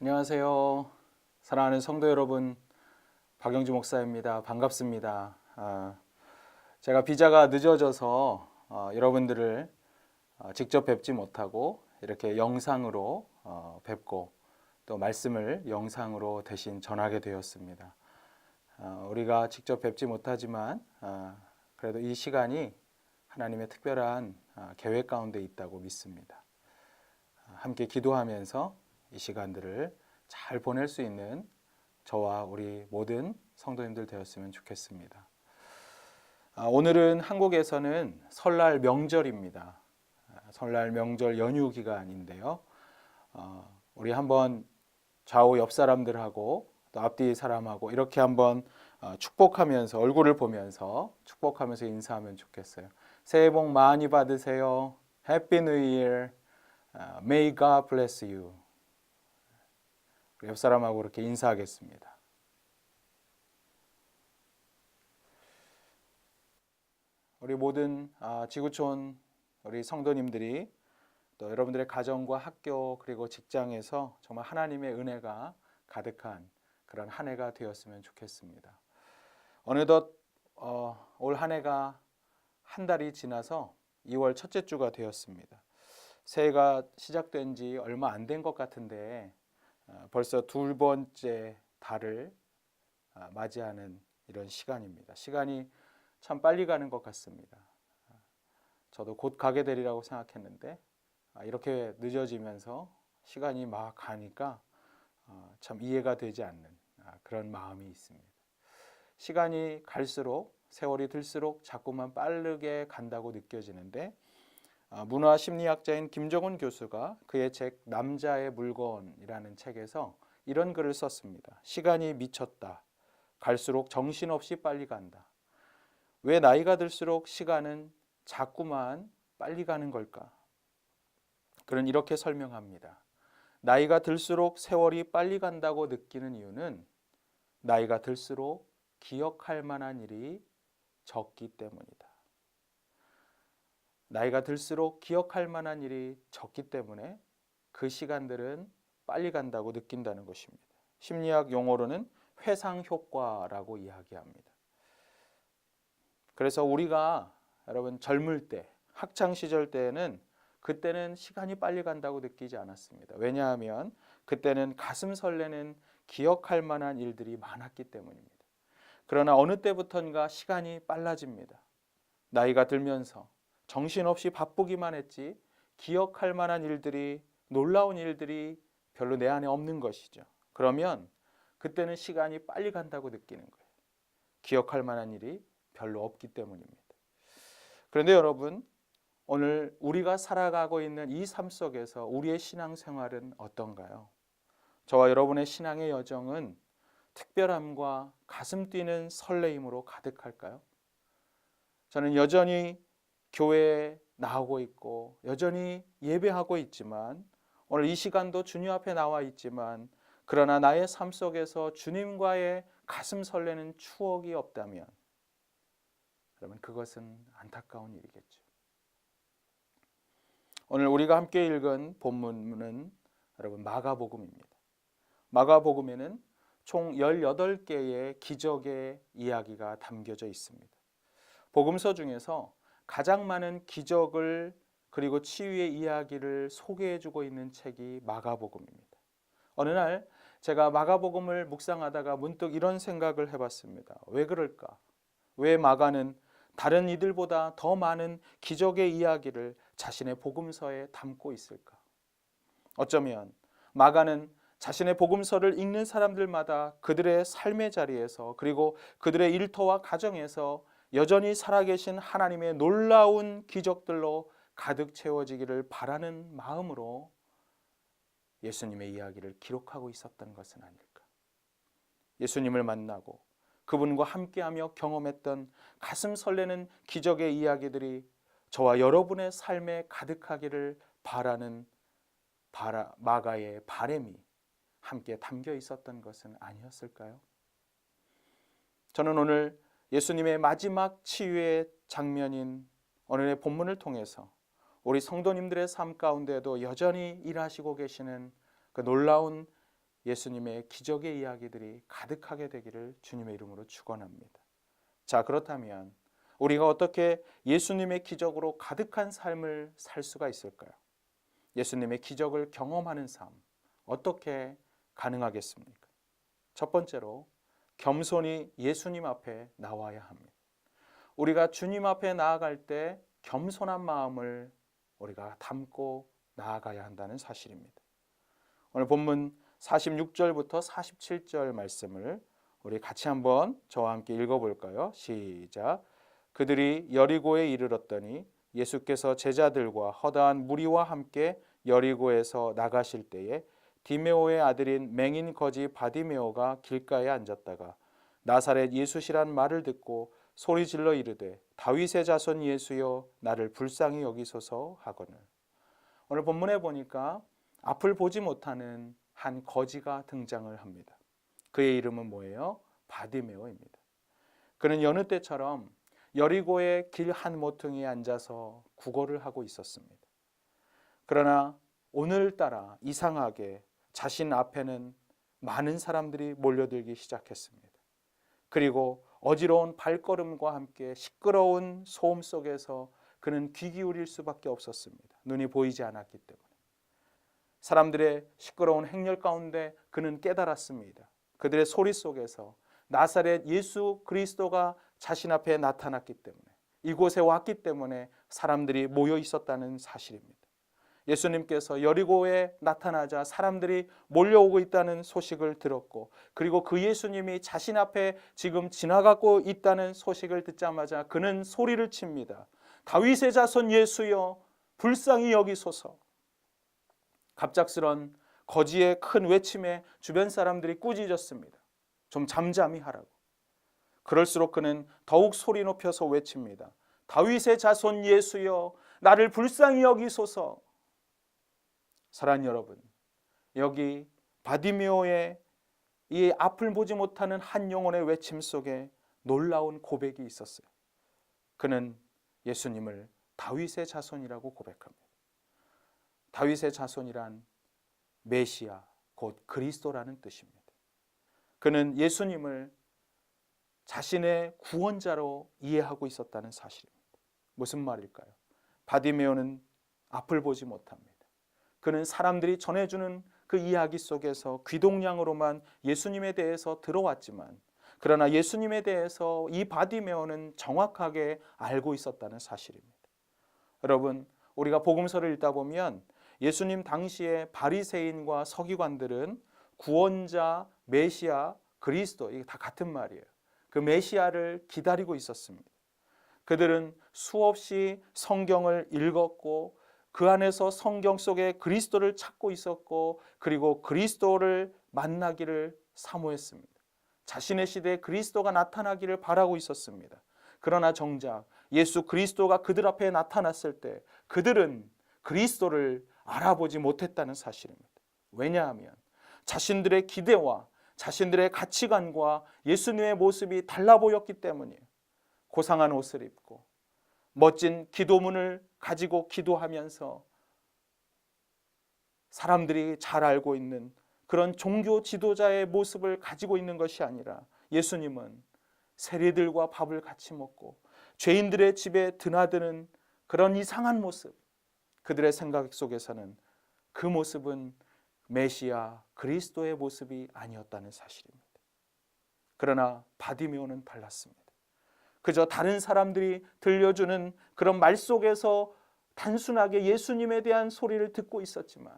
안녕하세요. 사랑하는 성도 여러분, 박영주 목사입니다. 반갑습니다. 제가 비자가 늦어져서 여러분들을 직접 뵙지 못하고 이렇게 영상으로 뵙고 또 말씀을 영상으로 대신 전하게 되었습니다. 우리가 직접 뵙지 못하지만 그래도 이 시간이 하나님의 특별한 계획 가운데 있다고 믿습니다. 함께 기도하면서 이 시간들을 잘 보낼 수 있는 저와 우리 모든 성도님들 되었으면 좋겠습니다. 오늘은 한국에서는 설날 명절입니다. 설날 명절 연휴 기간인데요. 우리 한번 좌우 옆 사람들하고 또 앞뒤 사람하고 이렇게 한번 축복하면서 얼굴을 보면서 축복하면서 인사하면 좋겠어요. 새해 복 많이 받으세요. Happy New Year. May God bless you. 옆 사람하고 그렇게 인사하겠습니다. 우리 모든 지구촌 우리 성도님들이 또 여러분들의 가정과 학교 그리고 직장에서 정말 하나님의 은혜가 가득한 그런 한 해가 되었으면 좋겠습니다. 어느덧 올 한 해가 한 달이 지나서 2월 첫째 주가 되었습니다. 새해가 시작된 지 얼마 안 된 것 같은데 벌써 두 번째 달을 맞이하는 이런 시간입니다. 시간이 참 빨리 가는 것 같습니다. 저도 곧 가게 되리라고 생각했는데 이렇게 늦어지면서 시간이 막 가니까 참 이해가 되지 않는 그런 마음이 있습니다. 시간이 갈수록 세월이 들수록 자꾸만 빠르게 간다고 느껴지는데 문화 심리학자인 김정은 교수가 그의 책 남자의 물건이라는 책에서 이런 글을 썼습니다. 시간이 미쳤다. 갈수록 정신없이 빨리 간다. 왜 나이가 들수록 시간은 자꾸만 빨리 가는 걸까? 그는 이렇게 설명합니다. 나이가 들수록 세월이 빨리 간다고 느끼는 이유는 나이가 들수록 기억할 만한 일이 적기 때문이다. 나이가 들수록 기억할 만한 일이 적기 때문에 그 시간들은 빨리 간다고 느낀다는 것입니다. 심리학 용어로는 회상 효과라고 이야기합니다. 그래서 우리가 여러분 젊을 때, 학창 시절 때에는 그때는 시간이 빨리 간다고 느끼지 않았습니다. 왜냐하면 그때는 가슴 설레는 기억할 만한 일들이 많았기 때문입니다. 그러나 어느 때부턴가 시간이 빨라집니다. 나이가 들면서 정신없이 바쁘기만 했지 기억할 만한 일들이 놀라운 일들이 별로 내 안에 없는 것이죠. 그러면 그때는 시간이 빨리 간다고 느끼는 거예요. 기억할 만한 일이 별로 없기 때문입니다. 그런데 여러분, 오늘 우리가 살아가고 있는 이 삶 속에서 우리의 신앙생활은 어떤가요? 저와 여러분의 신앙의 여정은 특별함과 가슴 뛰는 설레임으로 가득할까요? 저는 여전히 교회에 나오고 있고 여전히 예배하고 있지만 오늘 이 시간도 주님 앞에 나와 있지만 그러나 나의 삶 속에서 주님과의 가슴 설레는 추억이 없다면 그러면 그것은 안타까운 일이겠죠. 오늘 우리가 함께 읽은 본문은 여러분 마가복음입니다. 마가복음에는 총 18개의 기적의 이야기가 담겨져 있습니다. 복음서 중에서 가장 많은 기적을 그리고 치유의 이야기를 소개해주고 있는 책이 마가복음입니다. 어느 날 제가 마가복음을 묵상하다가 문득 이런 생각을 해봤습니다. 왜 그럴까? 왜 마가는 다른 이들보다 더 많은 기적의 이야기를 자신의 복음서에 담고 있을까? 어쩌면 마가는 자신의 복음서를 읽는 사람들마다 그들의 삶의 자리에서 그리고 그들의 일터와 가정에서 여전히 살아계신 하나님의 놀라운 기적들로 가득 채워지기를 바라는 마음으로 예수님의 이야기를 기록하고 있었던 것은 아닐까? 예수님을 만나고 그분과 함께하며 경험했던 가슴 설레는 기적의 이야기들이 저와 여러분의 삶에 가득하기를 바라는 마가의 바람이 함께 담겨 있었던 것은 아니었을까요? 저는 오늘 예수님의 마지막 치유의 장면인 오늘의 본문을 통해서 우리 성도님들의 삶 가운데도 여전히 일하시고 계시는 그 놀라운 예수님의 기적의 이야기들이 가득하게 되기를 주님의 이름으로 축원합니다. 자, 그렇다면 우리가 어떻게 예수님의 기적으로 가득한 삶을 살 수가 있을까요? 예수님의 기적을 경험하는 삶, 어떻게 가능하겠습니까? 첫 번째로 겸손히 예수님 앞에 나와야 합니다. 우리가 주님 앞에 나아갈 때 겸손한 마음을 우리가 담고 나아가야 한다는 사실입니다. 오늘 본문 46절부터 47절 말씀을 우리 같이 한번 저와 함께 읽어볼까요? 시작. 그들이 여리고에 이르렀더니 예수께서 제자들과 허다한 무리와 함께 여리고에서 나가실 때에 디메오의 아들인 맹인 거지 바디메오가 길가에 앉았다가 나사렛 예수시란 말을 듣고 소리질러 이르되 다윗의 자손 예수여 나를 불쌍히 여기소서 하거늘. 오늘 본문에 보니까 앞을 보지 못하는 한 거지가 등장을 합니다. 그의 이름은 뭐예요? 바디메오입니다. 그는 여느 때처럼 여리고의 길 한 모퉁이에 앉아서 구걸을 하고 있었습니다. 그러나 오늘따라 이상하게 자신 앞에는 많은 사람들이 몰려들기 시작했습니다. 그리고 어지러운 발걸음과 함께 시끄러운 소음 속에서 그는 귀 기울일 수밖에 없었습니다. 눈이 보이지 않았기 때문에. 사람들의 시끄러운 행렬 가운데 그는 깨달았습니다. 그들의 소리 속에서 나사렛 예수 그리스도가 자신 앞에 나타났기 때문에, 이곳에 왔기 때문에 사람들이 모여 있었다는 사실입니다. 예수님께서 여리고에 나타나자 사람들이 몰려오고 있다는 소식을 들었고, 그리고 그 예수님이 자신 앞에 지금 지나가고 있다는 소식을 듣자마자 그는 소리를 칩니다. 다윗의 자손 예수여 불쌍히 여기소서. 갑작스런 거지의 큰 외침에 주변 사람들이 꾸짖었습니다. 좀 잠잠히 하라고. 그럴수록 그는 더욱 소리 높여서 외칩니다. 다윗의 자손 예수여 나를 불쌍히 여기소서. 사랑하는 여러분, 여기 바디메오의 이 앞을 보지 못하는 한 영혼의 외침 속에 놀라운 고백이 있었어요. 그는 예수님을 다윗의 자손이라고 고백합니다. 다윗의 자손이란 메시아, 곧 그리스도라는 뜻입니다. 그는 예수님을 자신의 구원자로 이해하고 있었다는 사실입니다. 무슨 말일까요? 바디메오는 앞을 보지 못합니다. 그는 사람들이 전해주는 그 이야기 속에서 귀동냥으로만 예수님에 대해서 들어왔지만, 그러나 예수님에 대해서 이 바디메오는 정확하게 알고 있었다는 사실입니다. 여러분, 우리가 복음서를 읽다 보면 예수님 당시에 바리새인과 서기관들은 구원자, 메시아, 그리스도, 이게 다 같은 말이에요. 그 메시아를 기다리고 있었습니다. 그들은 수없이 성경을 읽었고 그 안에서 성경 속에 그리스도를 찾고 있었고, 그리고 그리스도를 만나기를 사모했습니다. 자신의 시대에 그리스도가 나타나기를 바라고 있었습니다. 그러나 정작 예수 그리스도가 그들 앞에 나타났을 때 그들은 그리스도를 알아보지 못했다는 사실입니다. 왜냐하면 자신들의 기대와 자신들의 가치관과 예수님의 모습이 달라 보였기 때문이에요. 고상한 옷을 입고 멋진 기도문을 가지고 기도하면서 사람들이 잘 알고 있는 그런 종교 지도자의 모습을 가지고 있는 것이 아니라, 예수님은 세리들과 밥을 같이 먹고 죄인들의 집에 드나드는 그런 이상한 모습, 그들의 생각 속에서는 그 모습은 메시아 그리스도의 모습이 아니었다는 사실입니다. 그러나 바디메오는 달랐습니다. 그저 다른 사람들이 들려주는 그런 말 속에서 단순하게 예수님에 대한 소리를 듣고 있었지만,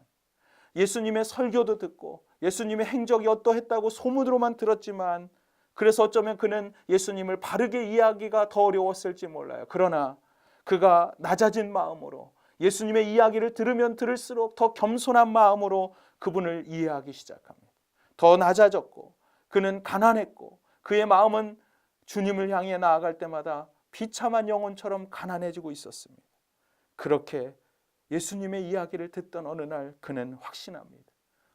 예수님의 설교도 듣고 예수님의 행적이 어떠했다고 소문으로만 들었지만, 그래서 어쩌면 그는 예수님을 바르게 이해하기가 더 어려웠을지 몰라요. 그러나 그가 낮아진 마음으로 예수님의 이야기를 들으면 들을수록 더 겸손한 마음으로 그분을 이해하기 시작합니다. 더 낮아졌고 그는 가난했고 그의 마음은 주님을 향해 나아갈 때마다 비참한 영혼처럼 가난해지고 있었습니다. 그렇게 예수님의 이야기를 듣던 어느 날 그는 확신합니다.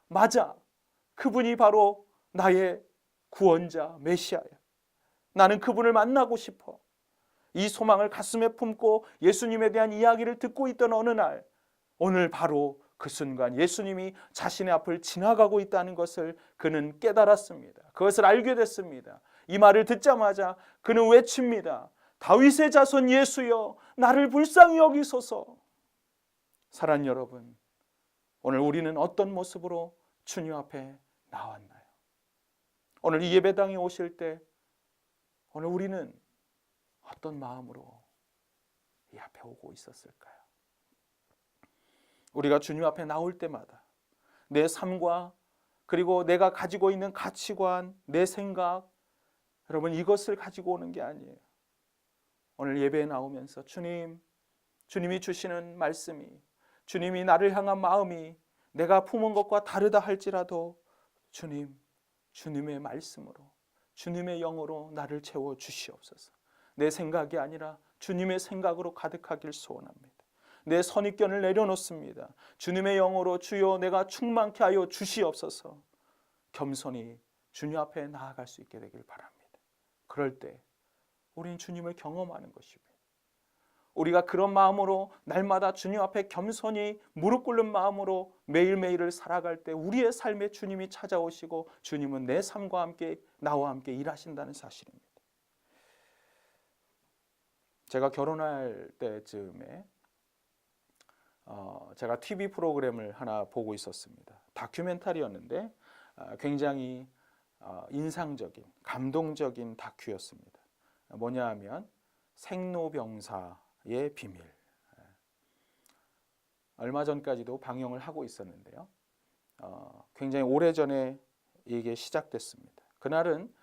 맞아, 그분이 바로 나의 구원자 메시아야. 나는 그분을 만나고 싶어. 이 소망을 가슴에 품고 예수님에 대한 이야기를 듣고 있던 어느 날, 오늘 바로 그 순간 예수님이 자신의 앞을 지나가고 있다는 것을 그는 깨달았습니다. 그것을 알게 됐습니다. 이 말을 듣자마자 그는 외칩니다. 다윗의 자손 예수여, 나를 불쌍히 여기소서. 사랑하는 여러분, 오늘 우리는 어떤 모습으로 주님 앞에 나왔나요? 오늘 이 예배당에 오실 때 오늘 우리는 어떤 마음으로 이 앞에 오고 있었을까요? 우리가 주님 앞에 나올 때마다 내 삶과 그리고 내가 가지고 있는 가치관, 내 생각, 여러분 이것을 가지고 오는 게 아니에요. 오늘 예배에 나오면서 주님이 주시는 말씀이, 주님이 나를 향한 마음이 내가 품은 것과 다르다 할지라도 주님의 말씀으로, 주님의 영으로 나를 채워 주시옵소서. 내 생각이 아니라 주님의 생각으로 가득하길 소원합니다. 내 선입견을 내려놓습니다. 주님의 영으로 주여 내가 충만케 하여 주시옵소서. 겸손히 주님 앞에 나아갈 수 있게 되길 바랍니다. 그럴 때 우리는 주님을 경험하는 것입니다. 우리가 그런 마음으로 날마다 주님 앞에 겸손히 무릎 꿇는 마음으로 매일매일을 살아갈 때 우리의 삶에 주님이 찾아오시고 주님은 내 삶과 함께 나와 함께 일하신다는 사실입니다. 제가 결혼할 때쯤에 제가 TV 프로그램을 하나 보고 있었습니다. 다큐멘터리였는데 굉장히 인상적인, 감동적인 다큐였습니다. 뭐냐 하면 생로병사의 비밀. 얼마 전까지도 방영을 하고 있었는데요. 굉장히 오래전에 이게 시작됐습니다. 그날은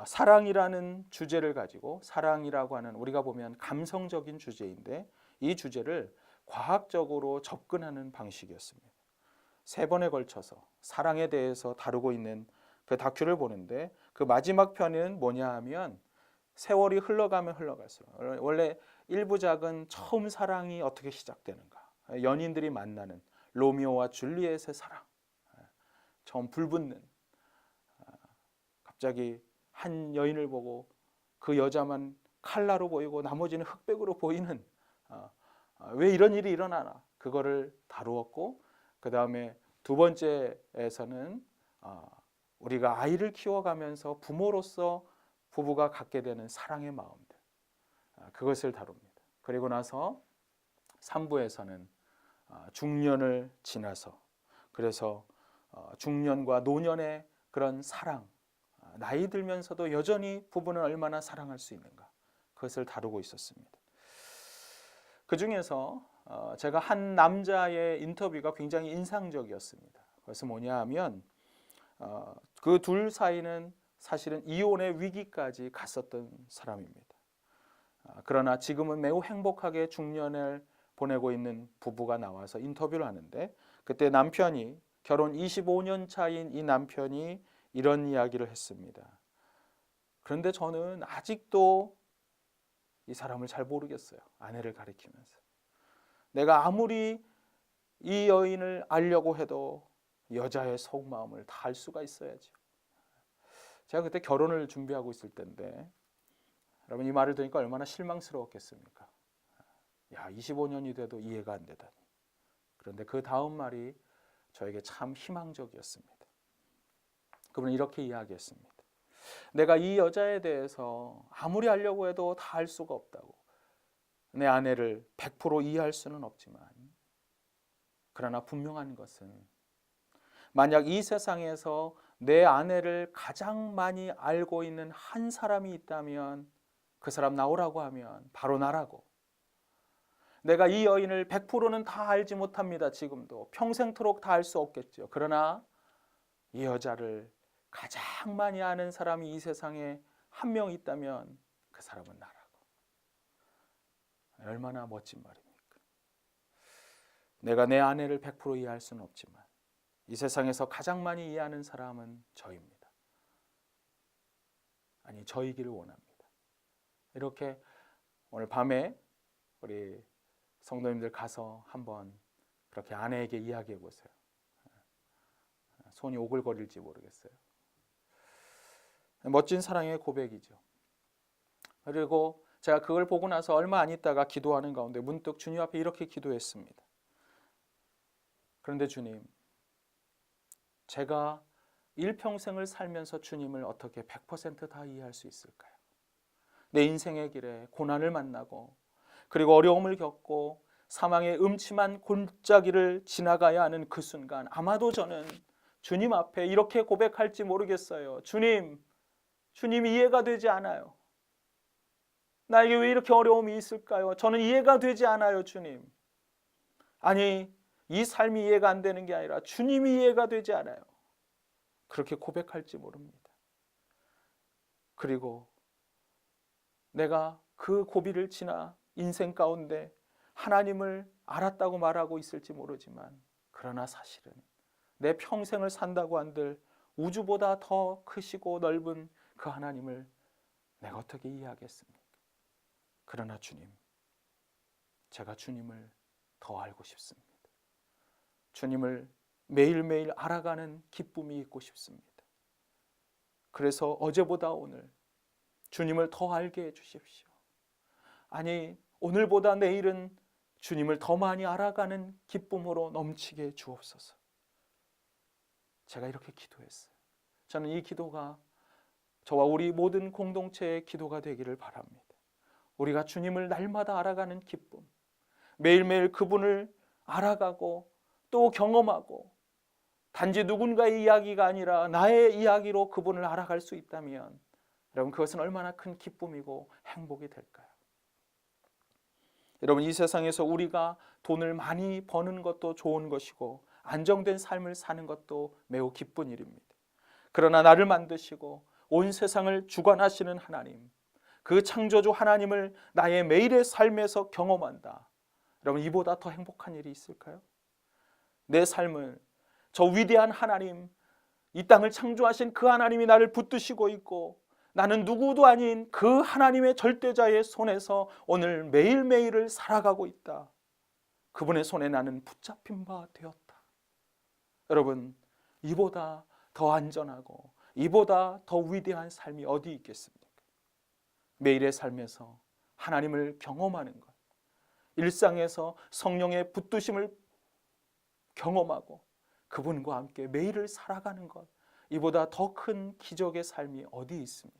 사랑이라는 주제를 가지고, 사랑이라고 하는 우리가 보면 감성적인 주제인데 이 주제를 과학적으로 접근하는 방식이었습니다. 3번에 걸쳐서 사랑에 대해서 다루고 있는 그 다큐를 보는데 그 마지막 편은 뭐냐 하면 세월이 흘러가면 흘러갈수록, 원래 1부작은 처음 사랑이 어떻게 시작되는가, 연인들이 만나는 로미오와 줄리엣의 사랑, 처음 불붙는, 갑자기 한 여인을 보고 그 여자만 칼라로 보이고 나머지는 흑백으로 보이는, 왜 이런 일이 일어나나, 그거를 다루었고, 그 다음에 2번째에서는 우리가 아이를 키워가면서 부모로서 부부가 갖게 되는 사랑의 마음들, 그것을 다룹니다. 그리고 나서 3부에서는 중년을 지나서, 그래서 중년과 노년의 그런 사랑, 나이 들면서도 여전히 부부는 얼마나 사랑할 수 있는가, 그것을 다루고 있었습니다. 그 중에서 제가 한 남자의 인터뷰가 굉장히 인상적이었습니다. 그래서 뭐냐 하면 그 둘 사이는 사실은 이혼의 위기까지 갔었던 사람입니다. 그러나 지금은 매우 행복하게 중년을 보내고 있는 부부가 나와서 인터뷰를 하는데, 그때 남편이, 결혼 25년 차인 이 남편이 이런 이야기를 했습니다. 그런데 저는 아직도 이 사람을 잘 모르겠어요. 아내를 가리키면서. 내가 아무리 이 여인을 알려고 해도 여자의 속마음을 다 알 수가 있어야죠. 제가 그때 결혼을 준비하고 있을 때인데, 여러분 이 말을 들으니까 얼마나 실망스러웠겠습니까? 야, 25년이 돼도 이해가 안 되다니. 그런데 그 다음 말이 저에게 참 희망적이었습니다. 그분은 이렇게 이야기했습니다. 내가 이 여자에 대해서 아무리 알려고 해도 다 알 수가 없다고. 내 아내를 100% 이해할 수는 없지만, 그러나 분명한 것은 만약 이 세상에서 내 아내를 가장 많이 알고 있는 한 사람이 있다면 그 사람 나오라고 하면 바로 나라고. 내가 이 여인을 100%는 다 알지 못합니다. 지금도 평생토록 다 알 수 없겠죠. 그러나 이 여자를 가장 많이 아는 사람이 이 세상에 한 명 있다면 그 사람은 나라고. 얼마나 멋진 말입니까? 내가 내 아내를 100% 이해할 수는 없지만 이 세상에서 가장 많이 이해하는 사람은 저입니다. 아니, 저이기를 원합니다. 이렇게 오늘 밤에 우리 성도님들 가서 한번 그렇게 아내에게 이야기해 보세요. 손이 오글거릴지 모르겠어요. 멋진 사랑의 고백이죠. 그리고 제가 그걸 보고 나서 얼마 안 있다가 기도하는 가운데 문득 주님 앞에 이렇게 기도했습니다. 그런데 주님, 제가 일평생을 살면서 주님을 어떻게 100%다 이해할 수 있을까요? 내 인생의 길에 고난을 만나고 그리고 어려움을 겪고 사망의 음침한 골짜기를 지나가야 하는 그 순간, 아마도 저는 주님 앞에 이렇게 고백할지 모르겠어요. 주님, 주님 이해가 되지 않아요. 나에게 왜 이렇게 어려움이 있을까요? 저는 이해가 되지 않아요, 주님. 아니, 이 삶이 이해가 안 되는 게 아니라 주님이 이해가 되지 않아요. 그렇게 고백할지 모릅니다. 그리고 내가 그 고비를 지나 인생 가운데 하나님을 알았다고 말하고 있을지 모르지만, 그러나 사실은 내 평생을 산다고 한들 우주보다 더 크시고 넓은 그 하나님을 내가 어떻게 이해하겠습니까? 그러나 주님, 제가 주님을 더 알고 싶습니다. 주님을 매일매일 알아가는 기쁨이 있고 싶습니다. 그래서 어제보다 오늘 주님을 더 알게 해주십시오. 아니, 오늘보다 내일은 주님을 더 많이 알아가는 기쁨으로 넘치게 해 주옵소서. 제가 이렇게 기도했어요. 저는 이 기도가 저와 우리 모든 공동체의 기도가 되기를 바랍니다. 우리가 주님을 날마다 알아가는 기쁨, 매일매일 그분을 알아가고 또 경험하고, 단지 누군가의 이야기가 아니라 나의 이야기로 그분을 알아갈 수 있다면 여러분, 그것은 얼마나 큰 기쁨이고 행복이 될까요? 여러분, 이 세상에서 우리가 돈을 많이 버는 것도 좋은 것이고 안정된 삶을 사는 것도 매우 기쁜 일입니다. 그러나 나를 만드시고 온 세상을 주관하시는 하나님, 그 창조주 하나님을 나의 매일의 삶에서 경험한다. 여러분, 이보다 더 행복한 일이 있을까요? 내 삶을 저 위대한 하나님, 이 땅을 창조하신 그 하나님이 나를 붙드시고 있고, 나는 누구도 아닌 그 하나님의 절대자의 손에서 오늘 매일매일을 살아가고 있다. 그분의 손에 나는 붙잡힌 바 되었다. 여러분, 이보다 더 안전하고 이보다 더 위대한 삶이 어디 있겠습니까? 매일의 삶에서 하나님을 경험하는 것, 일상에서 성령의 붙드심을 경험하고 그분과 함께 매일을 살아가는 것, 이보다 더 큰 기적의 삶이 어디 있습니까?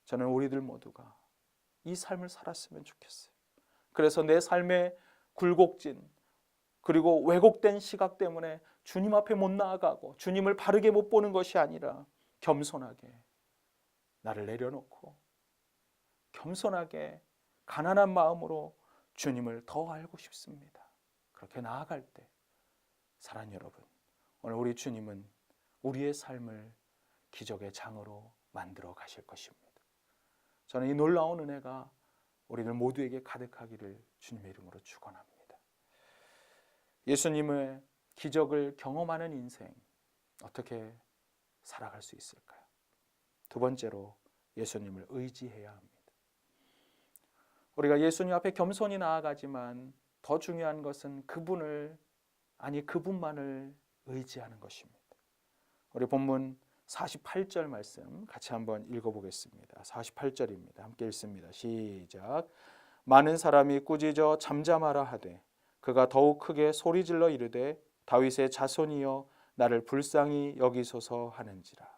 저는 우리들 모두가 이 삶을 살았으면 좋겠어요. 그래서 내 삶의 굴곡진 그리고 왜곡된 시각 때문에 주님 앞에 못 나아가고 주님을 바르게 못 보는 것이 아니라 겸손하게 나를 내려놓고 겸손하게 가난한 마음으로 주님을 더 알고 싶습니다. 그렇게 나아갈 때 사랑하는 여러분, 오늘 우리 주님은 우리의 삶을 기적의 장으로 만들어 가실 것입니다. 저는 이 놀라운 은혜가 우리들 모두에게 가득하기를 주님의 이름으로 축원합니다. 예수님의 기적을 경험하는 인생, 어떻게 살아갈 수 있을까요? 두 번째로 예수님을 의지해야 합니다. 우리가 예수님 앞에 겸손히 나아가지만 더 중요한 것은 그분만을 의지하는 것입니다. 우리 본문 48절 말씀 같이 한번 읽어보겠습니다. 48절입니다. 함께 읽습니다. 시작. 많은 사람이 꾸짖어 잠잠하라 하되 그가 더욱 크게 소리질러 이르되 다윗의 자손이여 나를 불쌍히 여기소서 하는지라.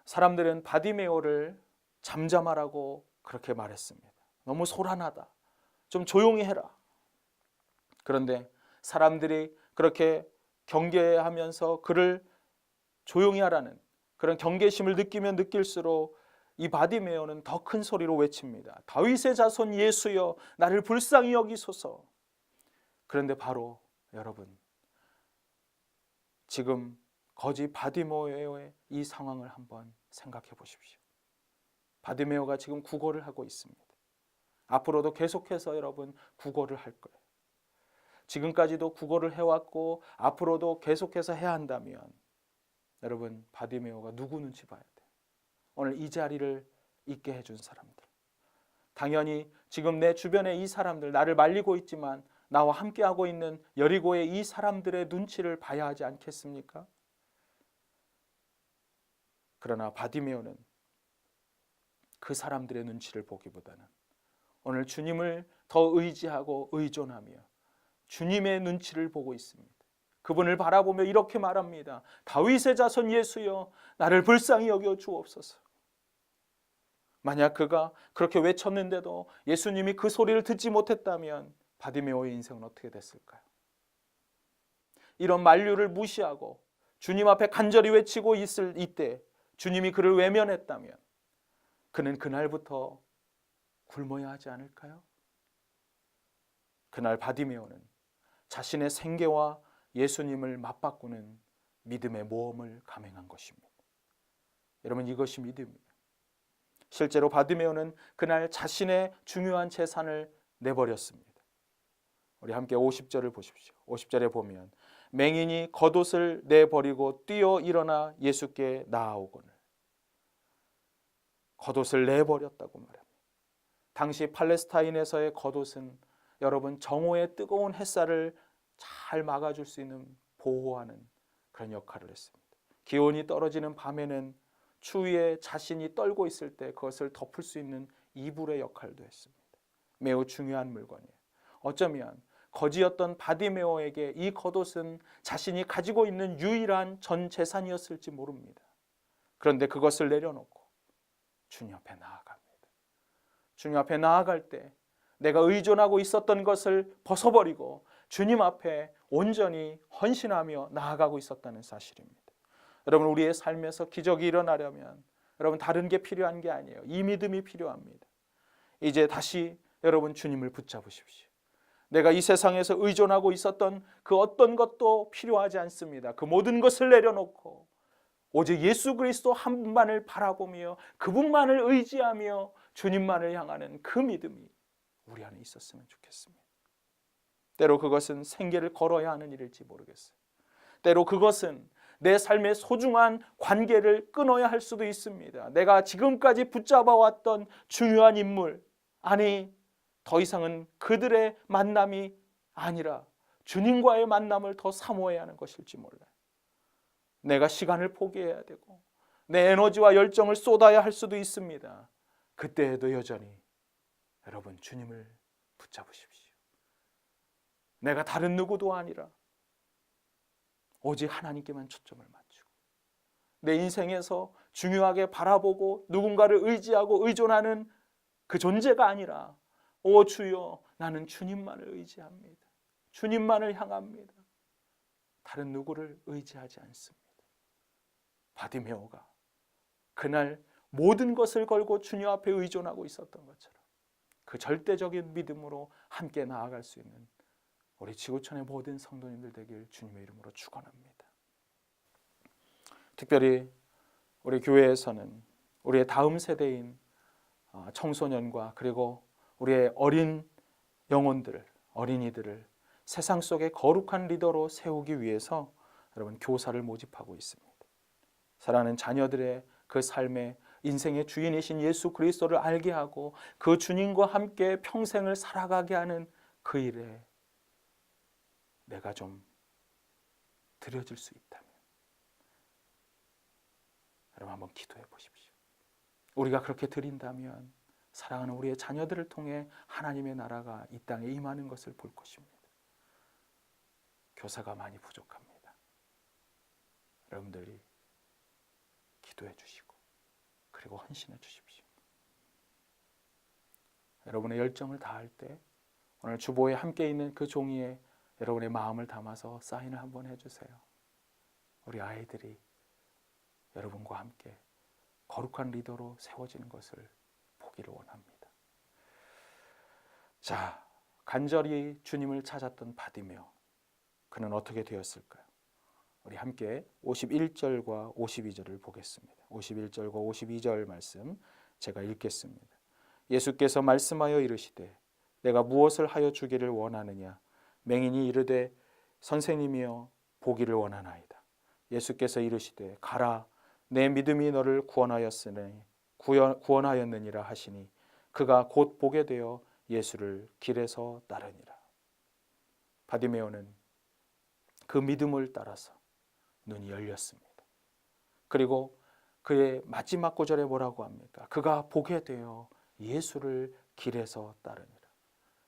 사람들은 바디메오를 잠잠하라고 그렇게 말했습니다. 너무 소란하다. 좀 조용히 해라. 그런데 사람들이 그렇게 경계하면서 그를 조용히 하라는 그런 경계심을 느끼면 느낄수록 이 바디메오는 더 큰 소리로 외칩니다. 다윗의 자손 예수여 나를 불쌍히 여기소서. 그런데 바로 여러분, 지금 거지 바디메오의 이 상황을 한번 생각해 보십시오. 바디메오가 지금 구걸을 하고 있습니다. 앞으로도 계속해서 여러분 구걸을 할 거예요. 지금까지도 구걸을 해왔고 앞으로도 계속해서 해야 한다면 여러분, 바디메오가 누구 눈치 봐야 돼요? 오늘 이 자리를 있게 해준 사람들, 당연히 지금 내 주변에 이 사람들, 나를 말리고 있지만 나와 함께하고 있는 여리고의 이 사람들의 눈치를 봐야 하지 않겠습니까? 그러나 바디메오는 그 사람들의 눈치를 보기보다는 오늘 주님을 더 의지하고 의존하며 주님의 눈치를 보고 있습니다. 그분을 바라보며 이렇게 말합니다. 다윗의 자손 예수여, 나를 불쌍히 여겨 주옵소서. 만약 그가 그렇게 외쳤는데도 예수님이 그 소리를 듣지 못했다면 바디메오의 인생은 어떻게 됐을까요? 이런 만류를 무시하고 주님 앞에 간절히 외치고 있을 이때 주님이 그를 외면했다면 그는 그날부터 굶어야 하지 않을까요? 그날 바디메오는 자신의 생계와 예수님을 맞바꾸는 믿음의 모험을 감행한 것입니다. 여러분, 이것이 믿음이에요. 실제로 바디메오는 그날 자신의 중요한 재산을 내버렸습니다. 우리 함께 50절을 보십시오. 50절에 보면 맹인이 겉옷을 내버리고 뛰어 일어나 예수께 나아오거늘. 겉옷을 내버렸다고 말합니다. 당시 팔레스타인에서의 겉옷은 여러분 정오의 뜨거운 햇살을 잘 막아줄 수 있는 보호하는 그런 역할을 했습니다. 기온이 떨어지는 밤에는 추위에 자신이 떨고 있을 때 그것을 덮을 수 있는 이불의 역할도 했습니다. 매우 중요한 물건이에요. 어쩌면 거지였던 바디메오에게 이 겉옷은 자신이 가지고 있는 유일한 전 재산이었을지 모릅니다. 그런데 그것을 내려놓고 주님 앞에 나아갑니다. 주님 앞에 나아갈 때 내가 의존하고 있었던 것을 벗어버리고 주님 앞에 온전히 헌신하며 나아가고 있었다는 사실입니다. 여러분, 우리의 삶에서 기적이 일어나려면 여러분 다른 게 필요한 게 아니에요. 이 믿음이 필요합니다. 이제 다시 여러분 주님을 붙잡으십시오. 내가 이 세상에서 의존하고 있었던 그 어떤 것도 필요하지 않습니다. 그 모든 것을 내려놓고 오직 예수 그리스도 한 분만을 바라보며 그분만을 의지하며 주님만을 향하는 그 믿음이 우리 안에 있었으면 좋겠습니다. 때로 그것은 생계를 걸어야 하는 일일지 모르겠어요. 때로 그것은 내 삶의 소중한 관계를 끊어야 할 수도 있습니다. 내가 지금까지 붙잡아왔던 중요한 인물, 아니 더 이상은 그들의 만남이 아니라 주님과의 만남을 더 사모해야 하는 것일지 몰라요. 내가 시간을 포기해야 되고 내 에너지와 열정을 쏟아야 할 수도 있습니다. 그때에도 여전히 여러분 주님을 붙잡으십시오. 내가 다른 누구도 아니라 오직 하나님께만 초점을 맞추고 내 인생에서 중요하게 바라보고 누군가를 의지하고 의존하는 그 존재가 아니라 오 주여, 나는 주님만을 의지합니다. 주님만을 향합니다. 다른 누구를 의지하지 않습니다. 바디메오가 그날 모든 것을 걸고 주님 앞에 의존하고 있었던 것처럼 그 절대적인 믿음으로 함께 나아갈 수 있는 우리 지구촌의 모든 성도님들 되길 주님의 이름으로 축원합니다. 특별히 우리 교회에서는 우리의 다음 세대인 청소년과 그리고 우리의 어린 영혼들, 어린이들을 세상 속의 거룩한 리더로 세우기 위해서 여러분 교사를 모집하고 있습니다. 사랑하는 자녀들의 그 삶의 인생의 주인이신 예수 그리스도를 알게 하고 그 주님과 함께 평생을 살아가게 하는 그 일에 내가 좀 드려질 수 있다면 여러분 한번 기도해 보십시오. 우리가 그렇게 드린다면 사랑하는 우리의 자녀들을 통해 하나님의 나라가 이 땅에 임하는 것을 볼 것입니다. 교사가 많이 부족합니다. 여러분들이 기도해 주시고 그리고 헌신해 주십시오. 여러분의 열정을 다할 때 오늘 주보에 함께 있는 그 종이에 여러분의 마음을 담아서 사인을 한번 해주세요. 우리 아이들이 여러분과 함께 거룩한 리더로 세워지는 것을 보기를 원합니다. 자, 간절히 주님을 찾았던 바디메오, 그는 어떻게 되었을까요? 우리 함께 51절과 52절을 보겠습니다. 51절과 52절 말씀 제가 읽겠습니다. 예수께서 말씀하여 이르시되 내가 무엇을 하여 주기를 원하느냐? 맹인이 이르되 선생님이여 보기를 원하나이다. 예수께서 이르시되 가라, 내 믿음이 너를 구원하였느니라 하시니 그가 곧 보게 되어 예수를 길에서 따르니라. 바디메오는 그 믿음을 따라서 눈이 열렸습니다. 그리고 그의 마지막 구절에 뭐라고 합니까? 그가 보게 되어 예수를 길에서 따르니라.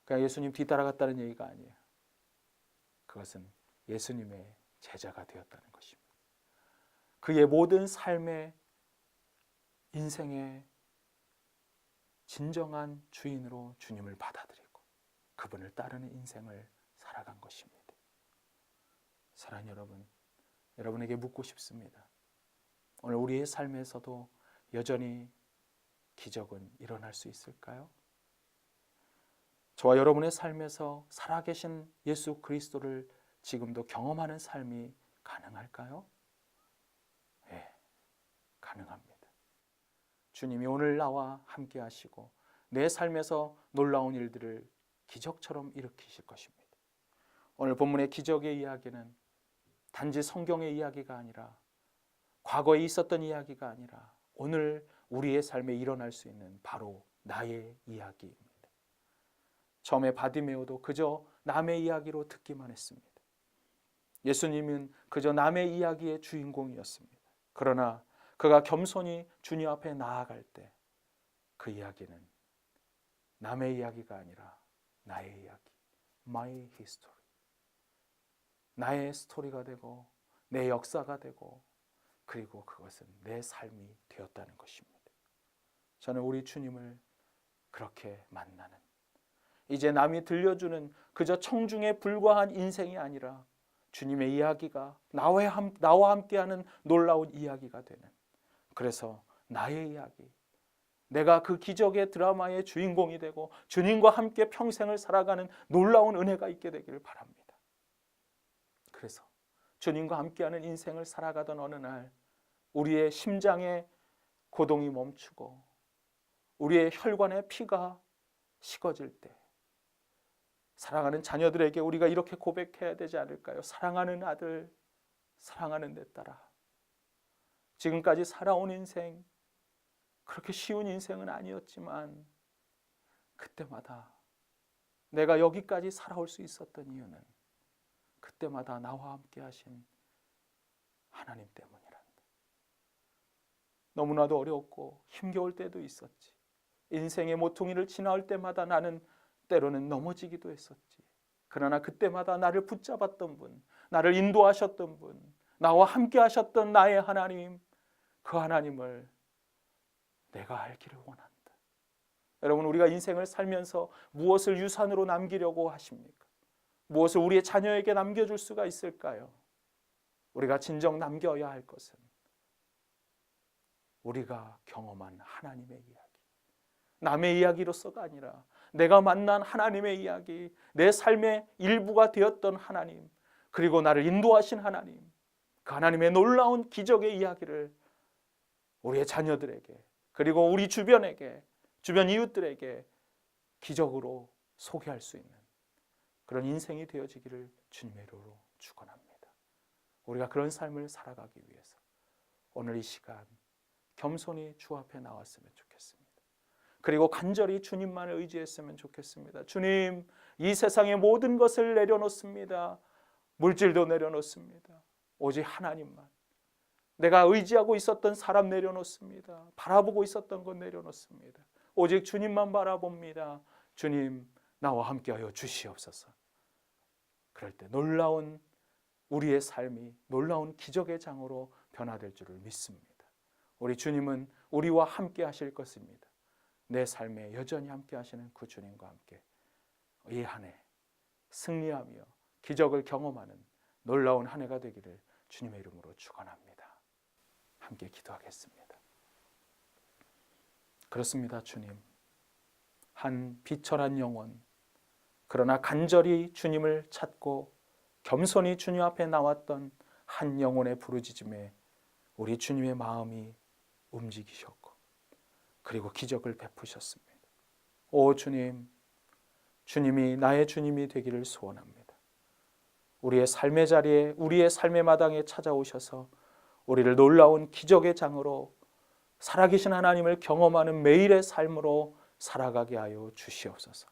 그러니까 예수님 뒤따라갔다는 얘기가 아니에요. 그것은 예수님의 제자가 되었다는 것입니다. 그의 모든 삶의 인생의 진정한 주인으로 주님을 받아들이고 그분을 따르는 인생을 살아간 것입니다. 사랑하는 여러분, 여러분에게 묻고 싶습니다. 오늘 우리의 삶에서도 여전히 기적은 일어날 수 있을까요? 저와 여러분의 삶에서 살아계신 예수 그리스도를 지금도 경험하는 삶이 가능할까요? 네, 가능합니다. 주님이 오늘 나와 함께 하시고 내 삶에서 놀라운 일들을 기적처럼 일으키실 것입니다. 오늘 본문의 기적의 이야기는 단지 성경의 이야기가 아니라 과거에 있었던 이야기가 아니라 오늘 우리의 삶에 일어날 수 있는 바로 나의 이야기입니다. 처음에 바디메오도 그저 남의 이야기로 듣기만 했습니다. 예수님은 그저 남의 이야기의 주인공이었습니다. 그러나 그가 겸손히 주님 앞에 나아갈 때 그 이야기는 남의 이야기가 아니라 나의 이야기, my history, 나의 스토리가 되고 내 역사가 되고 그리고 그것은 내 삶이 되었다는 것입니다. 저는 우리 주님을 그렇게 만나는, 이제 남이 들려주는 그저 청중에 불과한 인생이 아니라 주님의 이야기가 나와 함께하는 놀라운 이야기가 되는, 그래서 나의 이야기, 내가 그 기적의 드라마의 주인공이 되고 주님과 함께 평생을 살아가는 놀라운 은혜가 있게 되기를 바랍니다. 그래서 주님과 함께하는 인생을 살아가던 어느 날 우리의 심장의 고동이 멈추고 우리의 혈관의 피가 식어질 때 사랑하는 자녀들에게 우리가 이렇게 고백해야 되지 않을까요? 사랑하는 아들, 사랑하는 내 딸아, 지금까지 살아온 인생 그렇게 쉬운 인생은 아니었지만 그때마다 내가 여기까지 살아올 수 있었던 이유는 그때마다 나와 함께 하신 하나님 때문이란다. 너무나도 어렵고 힘겨울 때도 있었지. 인생의 모퉁이를 지나올 때마다 나는 때로는 넘어지기도 했었지. 그러나 그때마다 나를 붙잡았던 분, 나를 인도하셨던 분, 나와 함께 하셨던 나의 하나님, 그 하나님을 내가 알기를 원한다. 여러분, 우리가 인생을 살면서 무엇을 유산으로 남기려고 하십니까? 무엇을 우리의 자녀에게 남겨줄 수가 있을까요? 우리가 진정 남겨야 할 것은 우리가 경험한 하나님의 이야기, 남의 이야기로서가 아니라 내가 만난 하나님의 이야기, 내 삶의 일부가 되었던 하나님, 그리고 나를 인도하신 하나님, 그 하나님의 놀라운 기적의 이야기를 우리의 자녀들에게, 그리고 우리 주변에게, 주변 이웃들에게 기적으로 소개할 수 있는 그런 인생이 되어지기를 주님의 이름으로 축원합니다. 우리가 그런 삶을 살아가기 위해서 오늘 이 시간 겸손히 주 앞에 나왔으면 좋겠습니다. 그리고 간절히 주님만을 의지했으면 좋겠습니다. 주님, 이 세상의 모든 것을 내려놓습니다. 물질도 내려놓습니다. 오직 하나님만, 내가 의지하고 있었던 사람 내려놓습니다. 바라보고 있었던 것 내려놓습니다. 오직 주님만 바라봅니다. 주님, 나와 함께하여 주시옵소서. 그럴 때 놀라운 우리의 삶이 놀라운 기적의 장으로 변화될 줄을 믿습니다. 우리 주님은 우리와 함께 하실 것입니다. 내 삶에 여전히 함께 하시는 그 주님과 함께 이 한 해 승리하며 기적을 경험하는 놀라운 한 해가 되기를 주님의 이름으로 축원합니다. 함께 기도하겠습니다. 그렇습니다, 주님. 한 비천한 영혼, 그러나 간절히 주님을 찾고 겸손히 주님 앞에 나왔던 한 영혼의 부르짖음에 우리 주님의 마음이 움직이셨고 그리고 기적을 베푸셨습니다. 오 주님, 주님이 나의 주님이 되기를 소원합니다. 우리의 삶의 자리에, 우리의 삶의 마당에 찾아오셔서 우리를 놀라운 기적의 장으로 살아계신 하나님을 경험하는 매일의 삶으로 살아가게 하여 주시옵소서.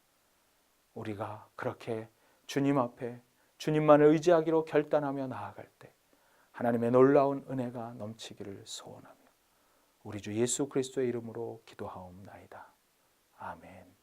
우리가 그렇게 주님 앞에 주님만을 의지하기로 결단하며 나아갈 때 하나님의 놀라운 은혜가 넘치기를 소원하며 우리 주 예수 그리스도의 이름으로 기도하옵나이다. 아멘.